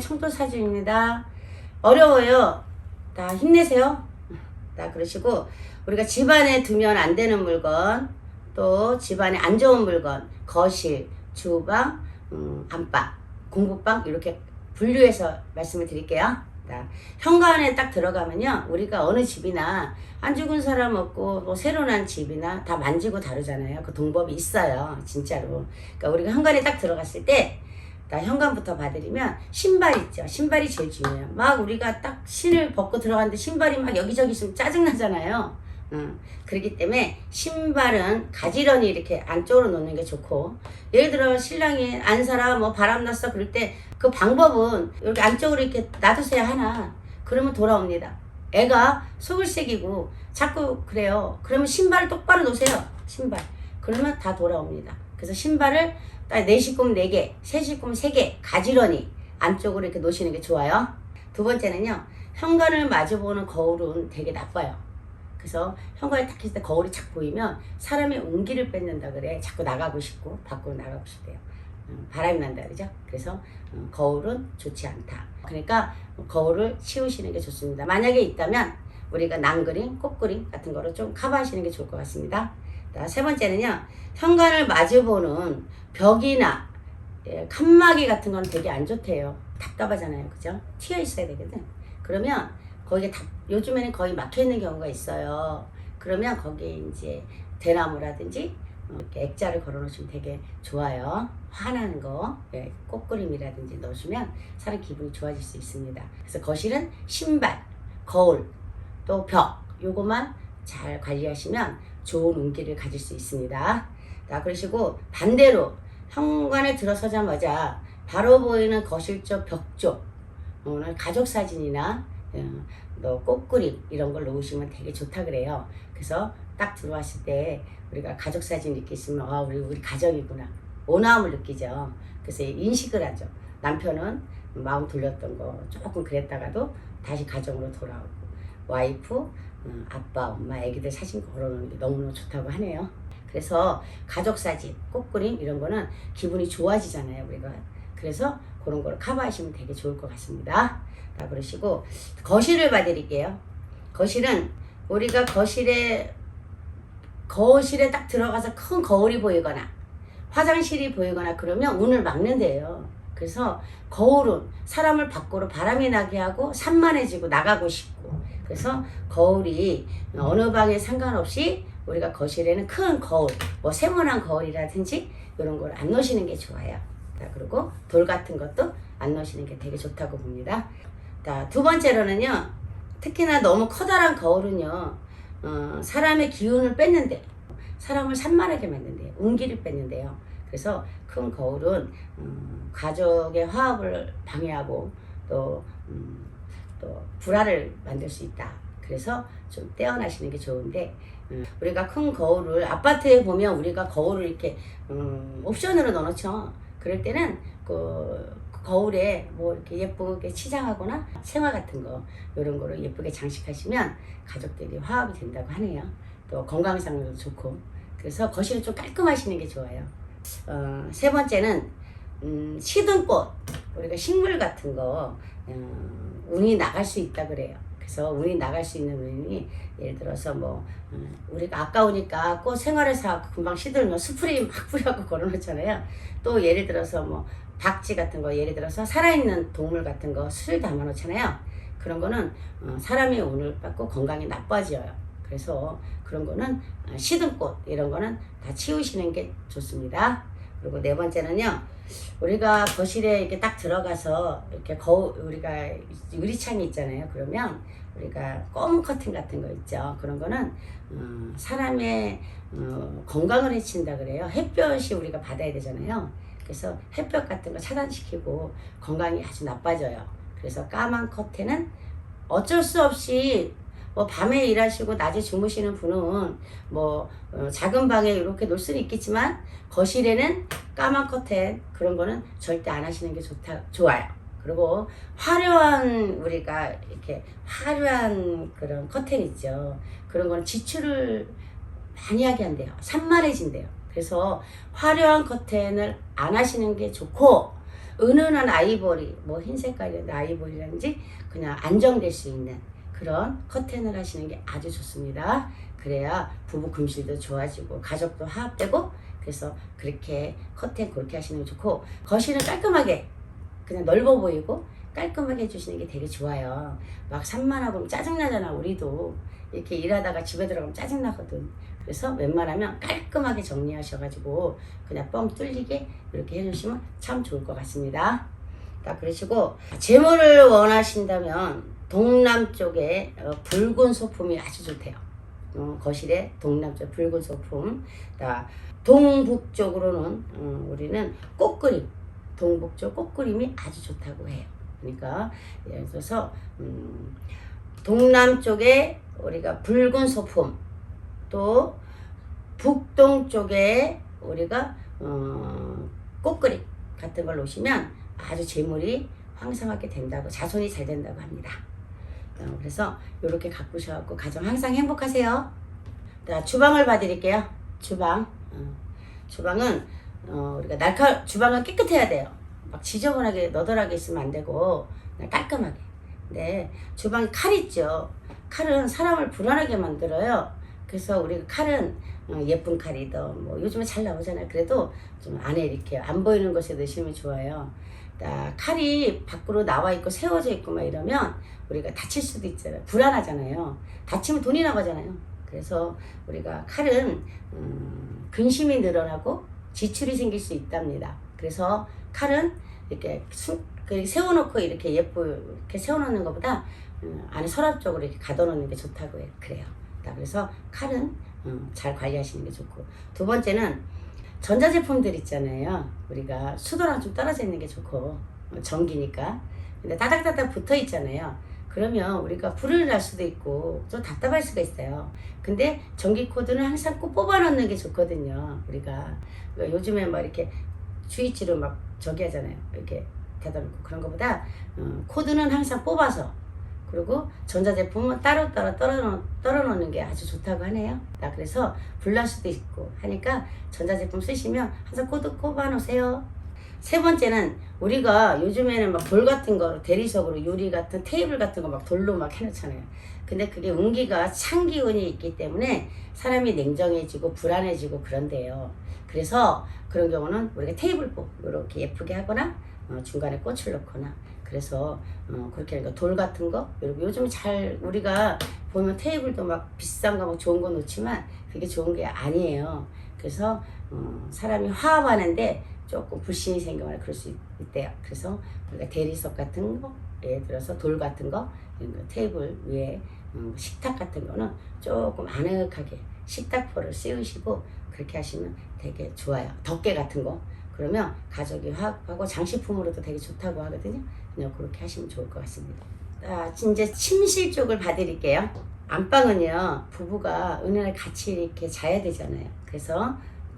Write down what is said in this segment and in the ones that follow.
청도사주입니다. 어려워요. 다 힘내세요. 다 그러시고, 우리가 집안에 두면 안 되는 물건, 또 집안에 안 좋은 물건, 거실, 주방, 안방, 공부방 이렇게 분류해서 말씀을 드릴게요. 현관에 딱 들어가면요, 우리가 어느 집이나 안 죽은 사람 없고 뭐 새로 난 집이나 다 만지고 다루잖아요. 그 동법이 있어요, 진짜로. 그러니까 우리가 현관에 딱 들어갔을 때, 현관부터 봐드리면 신발 있죠. 신발이 제일 중요해요. 막 우리가 딱 신을 벗고 들어갔는데 신발이 막 여기저기 있으면 짜증나잖아요. 그렇기 때문에 신발은 가지런히 이렇게 안쪽으로 놓는 게 좋고, 예를 들어 신랑이 안 살아 뭐 바람났어 그럴 때 그 방법은 이렇게 안쪽으로 이렇게 놔두세요. 하나 그러면 돌아옵니다. 애가 속을 새기고 자꾸 그래요. 그러면 신발을 똑바로 놓으세요. 신발 그러면 다 돌아옵니다. 그래서 신발을 딱 4식구면 4개, 3식구면 3개 가지런히 안쪽으로 이렇게 놓으시는 게 좋아요. 두 번째는요, 현관을 마주보는 거울은 되게 나빠요. 그래서 현관에 딱 있을 때 거울이 착 보이면 사람의 운기를 뺏는다 그래. 자꾸 나가고 싶고 밖으로 나가고 싶대요. 바람이 난다 그러죠. 그래서 거울은 좋지 않다. 그러니까 거울을 치우시는 게 좋습니다. 만약에 있다면 우리가 난그림, 꽃그림 같은 거를 좀 커버하시는 게 좋을 것 같습니다. 세 번째는요, 현관을 마주보는 벽이나 칸막이 같은 건 되게 안 좋대요. 답답하잖아요. 그죠? 튀어 있어야 되거든. 그러면 거기에 요즘에는 거의 막혀 있는 경우가 있어요. 그러면 거기에 이제 대나무라든지 이렇게 액자를 걸어 놓으시면 되게 좋아요. 화나는 거, 꽃그림이라든지 넣으시면 사람 기분이 좋아질 수 있습니다. 그래서 거실은 신발, 거울, 또 벽, 요거만 잘 관리하시면 좋은 운기를 가질 수 있습니다. 그러시고 반대로 현관에 들어서자마자 바로 보이는 거실 쪽, 벽 쪽, 오늘 가족 사진이나 꽃그림 이런 걸 놓으시면 되게 좋다 그래요. 그래서 딱 들어왔을 때 우리가 가족 사진 이렇게 있으면 우리 가족이구나, 오나움을 느끼죠. 그래서 인식을 하죠. 남편은 마음 돌렸던 거 조금 그랬다가도 다시 가정으로 돌아오고, 와이프, 아빠, 엄마, 애기들 사진 걸어놓는 게 너무너무 좋다고 하네요. 그래서 가족 사진, 꽃그림 이런 거는 기분이 좋아지잖아요, 우리가. 그래서 그런 걸 커버하시면 되게 좋을 것 같습니다. 그러시고 거실을 봐드릴게요. 거실은 우리가 거실에 딱 들어가서 큰 거울이 보이거나 화장실이 보이거나 그러면 운을 막는데요. 그래서 거울은 사람을 밖으로 바람이 나게 하고 산만해지고 나가고 싶고, 그래서 거울이 어느 방에 상관없이 우리가 거실에는 큰 거울, 뭐 세모난 거울이라든지 이런 걸 안 놓으시는 게 좋아요. 그리고 돌 같은 것도 안 놓으시는 게 되게 좋다고 봅니다. 두 번째로는요, 특히나 너무 커다란 거울은요, 사람의 기운을 뺏는데, 사람을 산만하게 만든대요. 운기를 뺏는데요. 그래서 큰 거울은 가족의 화합을 방해하고 또 불화를 만들 수 있다. 그래서 좀 떼어나시는 게 좋은데, 우리가 큰 거울을 아파트에 보면 우리가 거울을 이렇게 옵션으로 넣어놓죠. 그럴 때는 그 거울에 뭐 이렇게 예쁘게 치장하거나 생화 같은 거 이런 거를 예쁘게 장식하시면 가족들이 화합이 된다고 하네요. 또 건강상으로도 좋고, 그래서 거실을 좀 깔끔하시는 게 좋아요. 세 번째는 시든꽃, 우리가 식물 같은 거 운이 나갈 수 있다 그래요. 그래서 운이 나갈 수 있는 운이, 예를 들어서 뭐 우리가 아까우니까 꽃 생활에서 금방 시들면 스프레이 막 뿌려갖고 걸어놓잖아요. 또 예를 들어서 뭐 박쥐 같은 거, 예를 들어서 살아있는 동물 같은 거 술 담아놓잖아요. 그런 거는 사람이 운을 받고 건강이 나빠져요. 그래서 그런 거는 시든꽃 이런 거는 다 치우시는 게 좋습니다. 그리고 네 번째는요, 우리가 거실에 이렇게 딱 들어가서 이렇게 우리가 유리창이 있잖아요. 그러면 우리가 검은 커튼 같은 거 있죠. 그런 거는 사람의 건강을 해친다 그래요. 햇볕이 우리가 받아야 되잖아요. 그래서 햇볕 같은 거 차단시키고 건강이 아주 나빠져요. 그래서 까만 커튼은 어쩔 수 없이 뭐 밤에 일하시고 낮에 주무시는 분은 뭐 작은 방에 이렇게 놓을 수는 있겠지만, 거실에는 까만 커튼 그런 거는 절대 안 하시는 게 좋아요. 그리고 화려한, 우리가 이렇게 화려한 그런 커튼 있죠. 그런 거는 지출을 많이 하게 한대요. 산만해진대요. 그래서 화려한 커튼을 안 하시는 게 좋고, 은은한 아이보리, 뭐 흰 색깔이라든지 아이보리라든지 그냥 안정될 수 있는 그런 커튼을 하시는 게 아주 좋습니다. 그래야 부부 금실도 좋아지고 가족도 화합되고, 그래서 그렇게 커튼 그렇게 하시는 게 좋고, 거실은 깔끔하게 그냥 넓어 보이고 깔끔하게 해주시는 게 되게 좋아요. 막 산만하고 그러면 짜증나잖아. 우리도 이렇게 일하다가 집에 들어가면 짜증나거든. 그래서 웬만하면 깔끔하게 정리하셔가지고 그냥 뻥 뚫리게 이렇게 해주시면 참 좋을 것 같습니다. 자, 그러시고 재물을 원하신다면 동남쪽에 붉은 소품이 아주 좋대요. 거실에 동남쪽 붉은 소품. 자, 동북쪽으로는 우리는 꽃그림, 동북쪽 꽃그림이 아주 좋다고 해요. 그러니까 예를 들어서 동남쪽에 우리가 붉은 소품, 또 북동쪽에 우리가 꽃그림 같은 걸 놓으시면 아주 재물이 황성하게 된다고, 자손이 잘 된다고 합니다. 그래서 이렇게 가꾸셔갖고 가정 항상 행복하세요. 자, 주방을 봐드릴게요. 주방. 주방은 우리가 주방은 깨끗해야 돼요. 막 지저분하게 너덜하게 있으면 안 되고 그냥 깔끔하게. 근데 주방에 칼 있죠. 칼은 사람을 불안하게 만들어요. 그래서 우리가 칼은 예쁜 칼이든 뭐 요즘에 잘 나오잖아요. 그래도 좀 안에 이렇게 안 보이는 곳에 넣으시면 좋아요. 칼이 밖으로 나와 있고 세워져 있고 막 이러면 우리가 다칠 수도 있잖아요. 불안하잖아요. 다치면 돈이 나가잖아요. 그래서 우리가 칼은 근심이 늘어나고 지출이 생길 수 있답니다. 그래서 칼은 이렇게 세워놓고 이렇게 이렇게 세워놓는 것보다 안에 서랍쪽으로 이렇게 가둬놓는 게 좋다고 해요. 그래요. 그래서 칼은 잘 관리하시는 게 좋고, 두 번째는 전자제품들 있잖아요. 우리가 수도랑 좀 떨어져 있는 게 좋고, 전기니까. 근데 따닥따닥 붙어 있잖아요. 그러면 우리가 불을 날 수도 있고 좀 답답할 수가 있어요. 근데 전기 코드는 항상 꼭 뽑아 놓는 게 좋거든요. 우리가 요즘에 막 이렇게 스위치로 막 저기 하잖아요. 이렇게 닫아놓고 그런 것보다 코드는 항상 뽑아서, 그리고 전자제품은 따로따로 떨어놓는 게 아주 좋다고 하네요. 그래서 불날 수도 있고 하니까 전자제품 쓰시면 항상 코드 꼽아 놓으세요. 세 번째는 우리가 요즘에는 막 돌 같은 거 대리석으로 유리 같은 테이블 같은 거 막 돌로 막 해놓잖아요. 근데 그게 운기가 찬 기운이 있기 때문에 사람이 냉정해지고 불안해지고 그런데요. 그래서 그런 경우는 우리가 테이블복 이렇게 예쁘게 하거나 중간에 꽃을 넣거나, 그래서 그렇게 하니까 돌 같은 거, 그리고 요즘 잘 우리가 보면 테이블도 막 비싼 거 막 좋은 거 놓지만 그게 좋은 게 아니에요. 그래서 사람이 화합하는데 조금 불신이 생기거나 그럴 수 있대요. 그래서 우리가 대리석 같은 거, 예를 들어서 돌 같은 거, 이런 거 테이블 위에 식탁 같은 거는 조금 아늑하게 식탁포를 씌우시고 그렇게 하시면 되게 좋아요. 덮개 같은 거, 그러면 가족이 화합하고 장식품으로도 되게 좋다고 하거든요. 그냥 그렇게 하시면 좋을 것 같습니다. 이제 침실 쪽을 봐드릴게요. 안방은요, 부부가 은은하게 같이 이렇게 자야 되잖아요. 그래서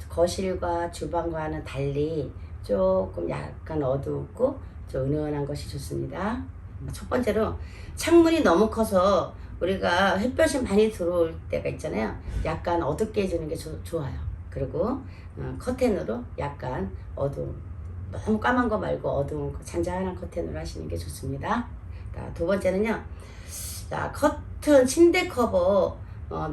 거실과 주방과는 달리 조금 약간 어둡고 좀 은은한 것이 좋습니다. 첫 번째로 창문이 너무 커서 우리가 햇볕이 많이 들어올 때가 있잖아요. 약간 어둡게 해주는 게 좋아요. 그리고 커튼으로 약간 어두운, 너무 까만 거 말고 어두운 거, 잔잔한 커튼으로 하시는 게 좋습니다. 두 번째는요, 커튼 침대 커버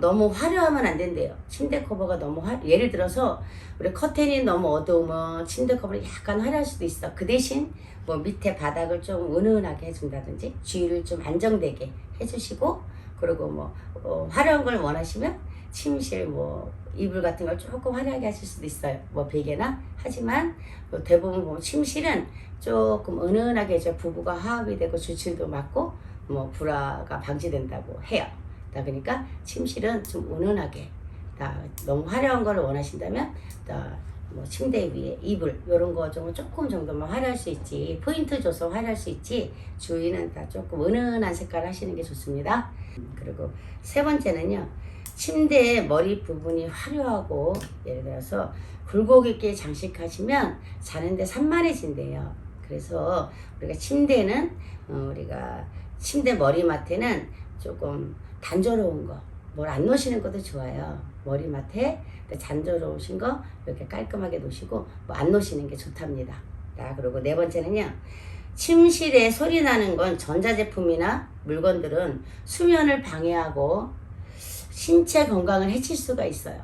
너무 화려하면 안 된대요. 침대 커버가 너무 예를 들어서 우리 커튼이 너무 어두우면 침대 커버를 약간 화려할 수도 있어. 그 대신 뭐 밑에 바닥을 좀 은은하게 해준다든지 주위를 좀 안정되게 해주시고, 그리고 뭐 화려한 걸 원하시면 침실 뭐 이불 같은 걸 조금 화려하게 하실 수도 있어요. 뭐 베개나. 하지만 뭐 대부분 보면 침실은 조금 은은하게 해서 부부가 화합이 되고 주칠도 맞고 뭐 불화가 방지된다고 해요. 그러니까 침실은 좀 은은하게, 너무 화려한 걸 원하신다면 뭐 침대 위에 이불 이런 거 조금 정도만 화려할 수 있지, 포인트 줘서 화려할 수 있지, 주위는 다 조금 은은한 색깔 하시는 게 좋습니다. 그리고 세 번째는요, 침대의 머리 부분이 화려하고 예를 들어서 굴곡 있게 장식하시면 자는데 산만해진대요. 그래서 우리가 침대는 우리가 침대 머리맡에는 조금 단조로운 거, 뭘 안 놓으시는 것도 좋아요. 머리맡에 단조로우신 거 이렇게 깔끔하게 놓으시고 뭐 안 놓으시는 게 좋답니다. 그리고 네 번째는요. 침실에 소리 나는 건 전자제품이나 물건들은 수면을 방해하고 신체 건강을 해칠 수가 있어요.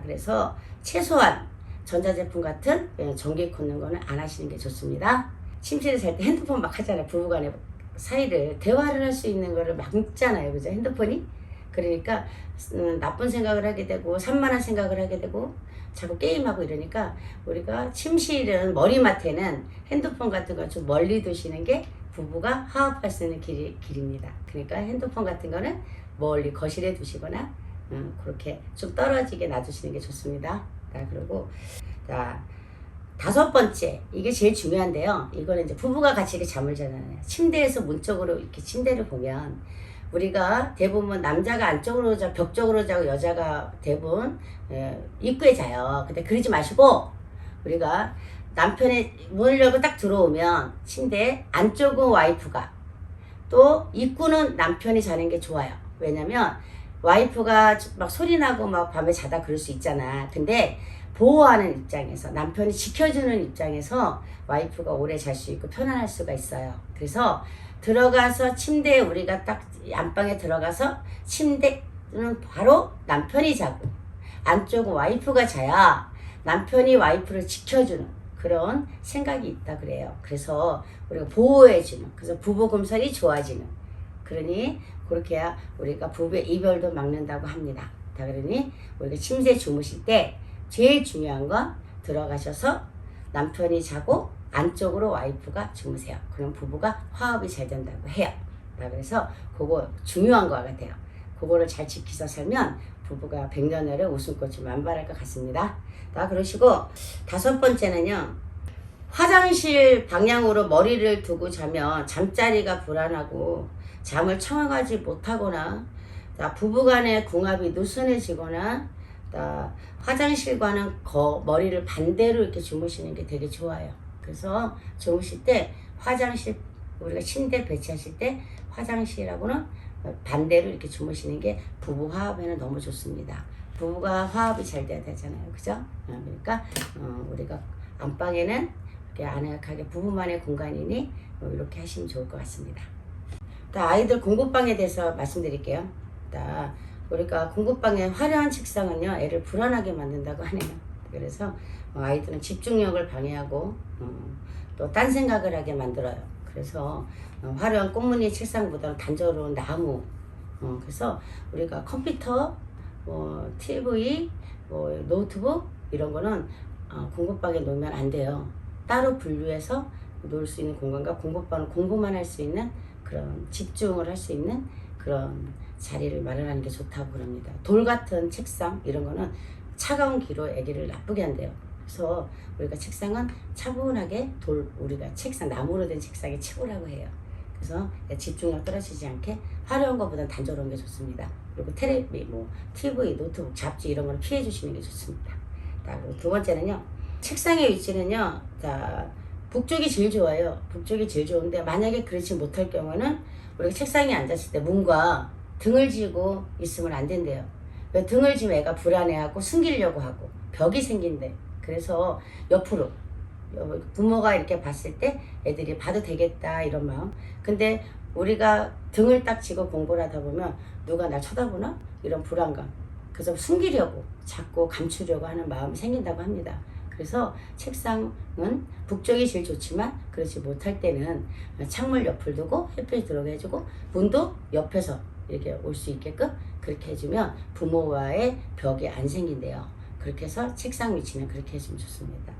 그래서 최소한 전자제품 같은 전기 꽂는 거는 안 하시는 게 좋습니다. 침실에 잘 때 핸드폰 막 하잖아요. 부부간의 사이를 대화를 할 수 있는 거를 막잖아요. 그죠? 핸드폰이. 그러니까 나쁜 생각을 하게 되고 산만한 생각을 하게 되고 자꾸 게임하고 이러니까 우리가 침실은 머리맡에는 핸드폰 같은 거 좀 멀리 두시는 게 부부가 화합할 수 있는 길입니다. 그러니까 핸드폰 같은 거는 멀리 거실에 두시거나 그렇게 좀 떨어지게 놔두시는 게 좋습니다. 그리고 자, 다섯 번째, 이게 제일 중요한데요. 이거는 이제 부부가 같이 이렇게 잠을 자잖아요. 침대에서 문 쪽으로 이렇게 침대를 보면 우리가 대부분 남자가 안쪽으로 자, 벽 쪽으로 자고 여자가 대부분 입구에 자요. 근데 그러지 마시고 우리가 남편의 문을 열고 딱 들어오면 침대 안쪽은 와이프가 또 입구는 남편이 자는 게 좋아요. 왜냐면 와이프가 막 소리 나고 막 밤에 자다 그럴 수 있잖아. 근데 보호하는 입장에서 남편이 지켜주는 입장에서 와이프가 오래 잘 수 있고 편안할 수가 있어요. 그래서 들어가서 침대에 우리가 딱 안방에 들어가서 침대는 바로 남편이 자고 안쪽은 와이프가 자야 남편이 와이프를 지켜주는 그런 생각이 있다 그래요. 그래서 우리가 보호해주는, 그래서 부부 금슬이 좋아지는, 그러니 그렇게 해야 우리가 부부의 이별도 막는다고 합니다. 그러니 우리가 침대에 주무실 때 제일 중요한 건 들어가셔서 남편이 자고 안쪽으로 와이프가 주무세요. 그럼 부부가 화합이 잘 된다고 해요. 그래서 그거 중요한 것 같아요. 그거를 잘 지키서 살면 부부가 백년을 웃음꽃이 만발할 것 같습니다. 그러시고 다섯 번째는요. 화장실 방향으로 머리를 두고 자면 잠자리가 불안하고 잠을 청하지 못하거나 부부간의 궁합이 느슨해지거나 화장실과는 머리를 반대로 이렇게 주무시는 게 되게 좋아요. 그래서 주무실 때 화장실, 우리가 침대 배치하실 때 화장실하고는 반대로 이렇게 주무시는 게 부부 화합에는 너무 좋습니다. 부부가 화합이 잘 돼야 되잖아요. 그죠? 그러니까 우리가 안방에는 이렇게 아늑하게 부부만의 공간이니 이렇게 하시면 좋을 것 같습니다. 아이들 공부방에 대해서 말씀드릴게요. 우리가 공부방에 화려한 책상은요 애를 불안하게 만든다고 하네요. 그래서 아이들은 집중력을 방해하고 또 딴 생각을 하게 만들어요. 그래서 화려한 꽃무늬 책상보다는 단조로운 나무, 그래서 우리가 컴퓨터, TV, 노트북 이런 거는 공부방에 놓으면 안 돼요. 따로 분류해서 놓을 수 있는 공간과 공부방은 공부만 할 수 있는 그런 집중을 할 수 있는 그런 자리를 마련하는 게 좋다고 그럽니다. 돌 같은 책상 이런 거는 차가운 기로 아기를 나쁘게 한대요. 그래서 우리가 책상은 차분하게 우리가 책상 나무로 된 책상에 최고라고 해요. 그래서 집중력 떨어지지 않게 화려한 것보다는 단조로운 게 좋습니다. 그리고 텔레비, TV, 노트북, 잡지 이런 거는 피해 주시는 게 좋습니다. 그리고 두 번째는요. 책상의 위치는요. 북쪽이 제일 좋아요. 북쪽이 제일 좋은데 만약에 그렇지 못할 경우는 우리가 책상에 앉았을 때 문과 등을 지고 있으면 안 된대요. 왜 등을 지면 애가 불안해하고 숨기려고 하고 벽이 생긴대. 그래서 옆으로 부모가 이렇게 봤을 때 애들이 봐도 되겠다 이런 마음. 근데 우리가 등을 딱 지고 공부를 하다 보면 누가 날 쳐다보나? 이런 불안감. 그래서 숨기려고 자꾸 감추려고 하는 마음이 생긴다고 합니다. 그래서 책상은 북쪽이 제일 좋지만 그렇지 못할 때는 창문 옆을 두고 햇빛이 들어오게 해주고 문도 옆에서 이렇게 올 수 있게끔 그렇게 해주면 부모와의 벽이 안 생긴대요. 그렇게 해서 책상 위치는 그렇게 해주면 좋습니다.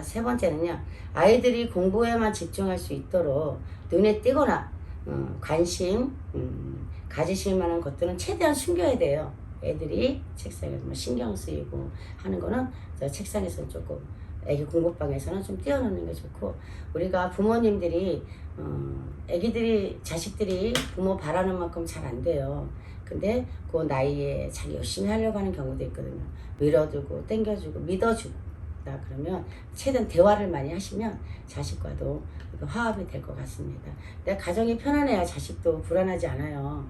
세 번째는요. 아이들이 공부에만 집중할 수 있도록 눈에 띄거나 관심 가지실 만한 것들은 최대한 숨겨야 돼요. 애들이 책상에서 신경 쓰이고 하는 거는 책상에서 조금 애기 공부방에서는 좀 띄워놓는 게 좋고, 우리가 부모님들이 자식들이 부모 바라는 만큼 잘 안 돼요. 근데 그 나이에 자기 열심히 하려고 하는 경우도 있거든요. 밀어주고 땡겨주고 믿어주고 그러면 최대한 대화를 많이 하시면 자식과도 화합이 될 것 같습니다. 내 가정이 편안해야 자식도 불안하지 않아요.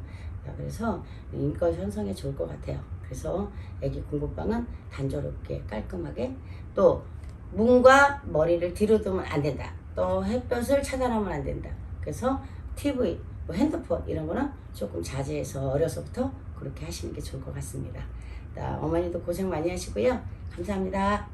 그래서 인권 형성에 좋을 것 같아요. 그래서 애기 공부방은 단조롭게 깔끔하게, 또 문과 머리를 뒤로 두면 안 된다. 또 햇볕을 차단하면 안 된다. 그래서 TV, 뭐 핸드폰 이런 거는 조금 자제해서 어려서부터 그렇게 하시는 게 좋을 것 같습니다. 어머니도 고생 많이 하시고요. 감사합니다.